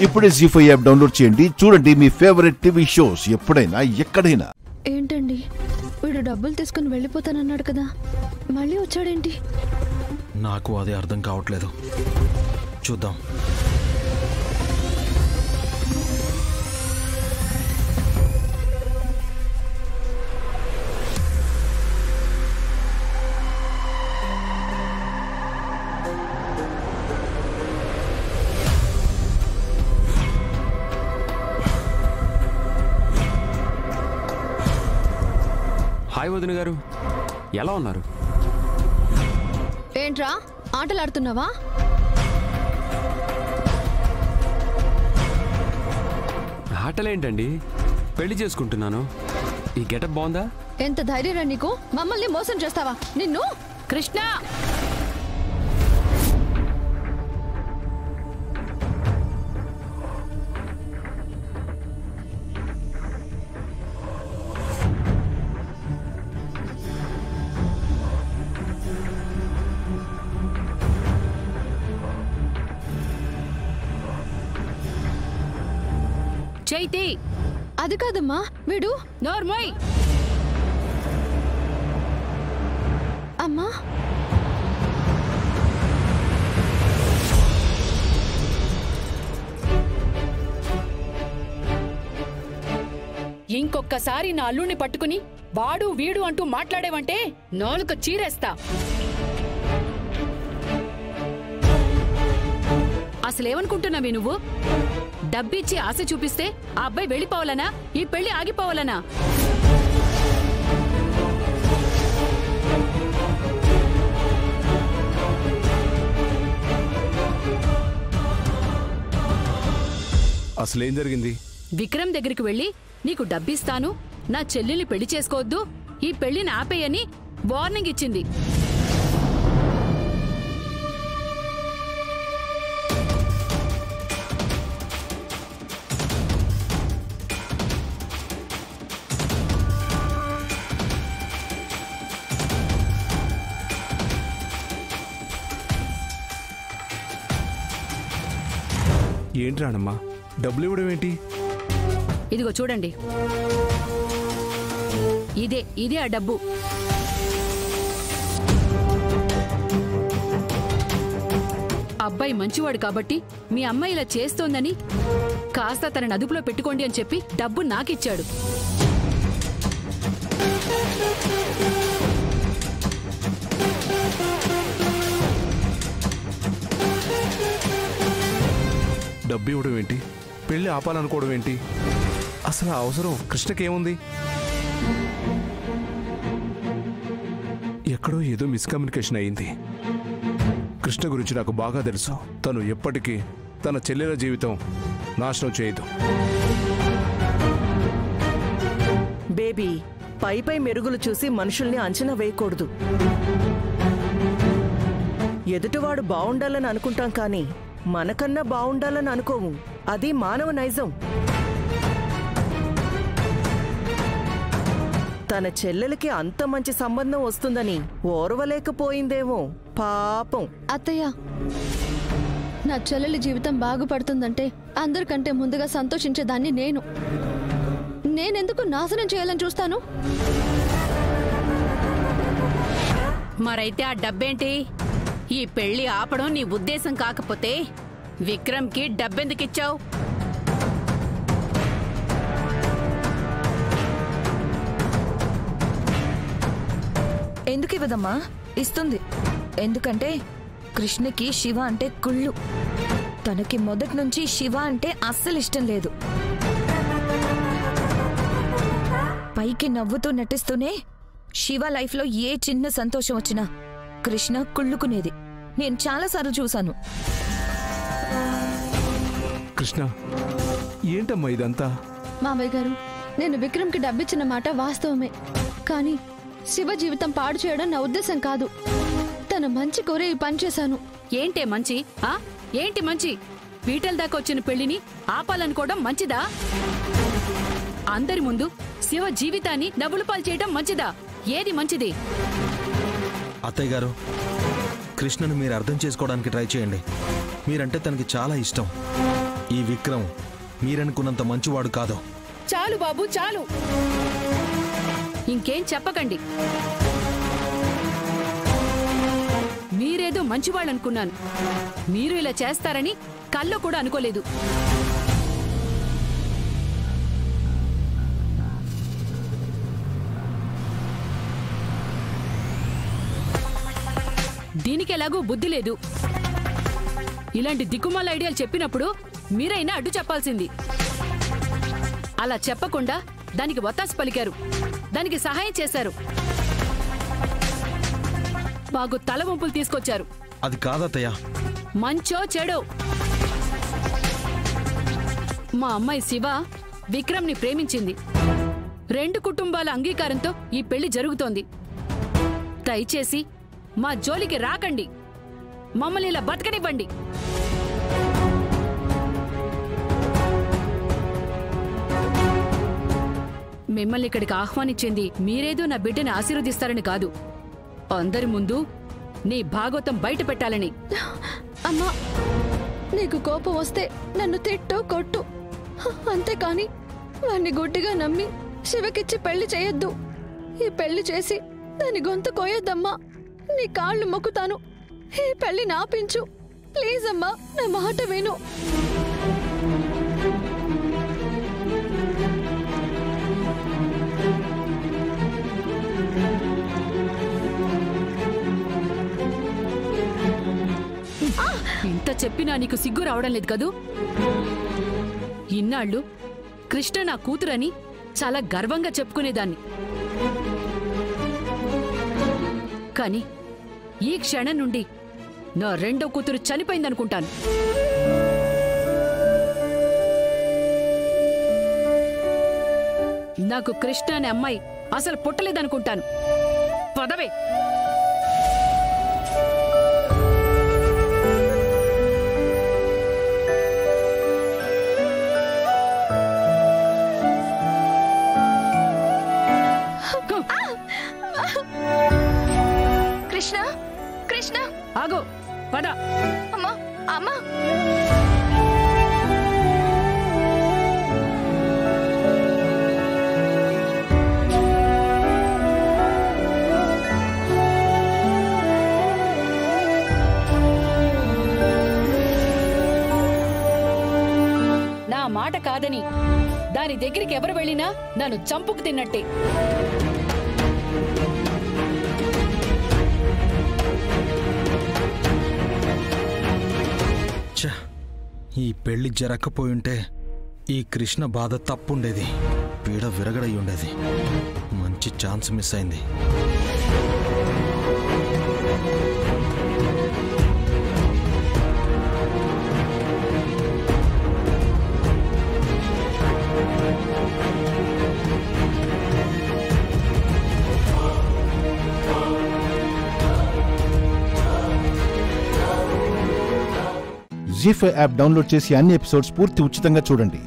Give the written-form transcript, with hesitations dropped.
ఇప్పుడే జీ5 app download చేయండి. చూడండి మీ ఫేవరెట్ టీవీ షోస్ ఎప్పుడైనా ఎక్కడైనా. ఏంటండి వీడు డబ్బులు తీసుకుని వెళ్ళిపోతానన్నాడు కదా, మళ్ళీ వచ్చాడేంటి? నాకు అదే అర్థం కావట్లేదు. చూద్దాం. హాయ్ వదిన గారు, ఎలా ఉన్నారు? ఏంట్రా ఆటలాడుతున్నావా? ఆటలేంటండి, పెళ్లి చేసుకుంటున్నాను. ఈ గెటప్ బాగుందా? ఎంత ధైర్యం నీకు? మమ్మల్ని మోసం చేస్తావా? నిన్ను కృష్ణ! చైతి, అది కాదమ్మా, వీడు నోర్మోయ్. అమ్మా, ఇంకొక్కసారి నా అల్లుణ్ణి పట్టుకుని వాడు వీడు అంటూ మాట్లాడేవంటే నాలుక చీరేస్తా. అసలేమనుకుంటున్నావి నువ్వు? డబ్బిచ్చి ఆశ చూపిస్తే ఆ అబ్బాయి వెళ్ళిపోవాలనా? ఈ పెళ్లి ఆగిపోవాలనా? అసలేం జరిగింది? విక్రమ్ దగ్గరికి వెళ్ళి నీకు డబ్బిస్తాను, నా చెల్లెల్ని పెళ్లి చేసుకోవద్దు, ఈ పెళ్లిని ఆపేయని వార్నింగ్ ఇచ్చింది. ఏంటి రానమ్మా, డబ్బులు ఇవ్వడం ఏంటి? ఇదిగో చూడండి, ఇదే ఆ డబ్బు. అబ్బాయి మంచివాడు కాబట్టి మీ అమ్మాయి ఇలా చేస్తోందని కాస్త తనని అదుపులో పెట్టుకోండి అని చెప్పి డబ్బు నాకిచ్చాడు. డబ్బు ఇవ్వడం ఏంటి? పెళ్లి ఆపాలనుకోవడం ఏంటి? అసలు ఆ అవసరం కృష్ణకేముంది? ఎక్కడో ఏదో మిస్కమ్యూనికేషన్ అయింది. కృష్ణ గురించి నాకు బాగా తెలుసు. తను ఎప్పటికీ తన చెల్లెల జీవితం నాశనం చేయదు. బేబీ, పై మెరుగులు చూసి మనుషుల్ని అంచనా వేయకూడదు. ఎదుటివాడు బావుండాలని అనుకుంటాం కానీ మనకన్నా బావుండాలని అనుకోము. అది మానవ నైజం. తన చెల్లెలకి అంత మంచి సంబంధం వస్తుందని ఓర్వలేకపోయిందేమో పాపం. అత్తయ్య, నా చెల్లెలి జీవితం బాగుపడుతుందంటే అందరికంటే ముందుగా సంతోషించేదాన్ని నేనెందుకు నాశనం చేయాలని చూస్తాను? మరైతే ఆ డబ్బేంటి? ఈ పెళ్లి ఆపడం నీ ఉద్దేశం కాకపోతే విక్రమ్కి డబ్బెందుకిచ్చావు? ఎందుకు ఇవ్వదమ్మా? ఇస్తుంది. ఎందుకంటే కృష్ణకి శివ అంటే కుళ్ళు. తనకి మొదటి నుంచి శివ అంటే అస్సలు ఇష్టం లేదు. పైకి నవ్వుతూ నటిస్తూనే శివ లైఫ్లో ఏ చిన్న సంతోషం వచ్చినా కృష్ణ కుళ్ళుకునేది నేను చాలాసార్లు చూశాను. కృష్ణ, ఏంటమ్మా ఇదంతా? మామయ్య గారు, నేను విక్రమ్కి డబ్బిచ్చిన మాట వాస్తవమే, కానీ శివ జీవితం పాడు చేయడం నా ఉద్దేశం కాదు. తన మంచి కోరే ఈ పని చేశాను. ఏంటే మంచి? ఏంటి మంచి? పీటల దాకా వచ్చిన పెళ్లిని ఆపాలనుకోవడం మంచిదా? అందరి ముందు శివ జీవితాన్ని నవ్వులపాలు చేయడం మంచిదా? ఏది మంచిది? అత్తయ్య గారు, కృష్ణను మీరు అర్థం చేసుకోవడానికి ట్రై చేయండి. మీరంటే తనకి చాలా ఇష్టం. ఈ విక్రమ్ మీరనుకున్నంత మంచివాడు కాదు. చాలు బాబు, చాలు. ఇంకేం చెప్పకండి. మీరేదో మంచివాళ్ళనుకున్నాను. మీరు ఇలా చేస్తారని కల్లో కూడా అనుకోలేదు. దీనికి ఎలాగూ బుద్ధి లేదు. ఇలాంటి దిక్కుమాల ఐడియాలు చెప్పినప్పుడు మీరైనా అడ్డు చెప్పాల్సింది. అలా చెప్పకుండా దానికి వత్తాసు పలికారు, దానికి సహాయం చేశారు, మాకు తలవంపులు తీసుకొచ్చారు. అది కాదత్తయ్య. మంచో చెడో, మా అమ్మాయి శివ విక్రమ్ని ప్రేమించింది. 2 కుటుంబాల అంగీకారంతో ఈ పెళ్లి జరుగుతోంది. దయచేసి మా జోలికి రాకండి, మమ్మల్ని ఇలా బతకనివ్వండి. మిమ్మల్ని ఇక్కడికి ఆహ్వానించింది మీరేదో నా బిడ్డని ఆశీర్వదిస్తారని కాదు, అందరి ముందు నీ భాగవతం బయట పెట్టాలని. అమ్మా, నీకు కోపం వస్తే నన్ను తిట్టు, కొట్టు, అంతేకాని వాణ్ణి గుడ్డిగా నమ్మి శివకిచ్చి పెళ్లి చేయొద్దు. ఈ పెళ్లి చేసి దాని గొంతు కోయొద్దమ్మా. నీ కాళ్ళు మొక్కుతాను, ఈ పెళ్లి నాపించు ప్లీజ్ అమ్మా, నా మాట విను. ఇంత చెప్పినా నీకు సిగ్గు రావడం లేదు కదూ? ఇన్నాళ్ళు కృష్ణ నా కూతురని చాలా గర్వంగా చెప్పుకునేదాన్ని. కాని ఈ క్షణం నుండి నా 2వ కూతురు చనిపోయిందనుకుంటాను. నాకు కృష్ణ అనే అమ్మాయి అసలు పుట్టలేదనుకుంటాను. పదవే. కృష్ణ, కృష్ణ ఆగో, పద. అమ్మా, అమ్మా. నా మాట కాదని దాని దగ్గరికి ఎవరు వెళ్ళినా నన్ను చంపుకు తిన్నట్టే. ఈ పెళ్లి జరగకపోయుంటే ఈ కృష్ణ బాధ తప్పుండేది, పీడ విరగడై ఉండేది. మంచి ఛాన్స్ మిస్ అయింది. జీ5 యాప్ డౌన్లోడ్ చేసి అన్ని ఎపిసోడ్స్ పూర్తి ఉచితంగా చూడండి.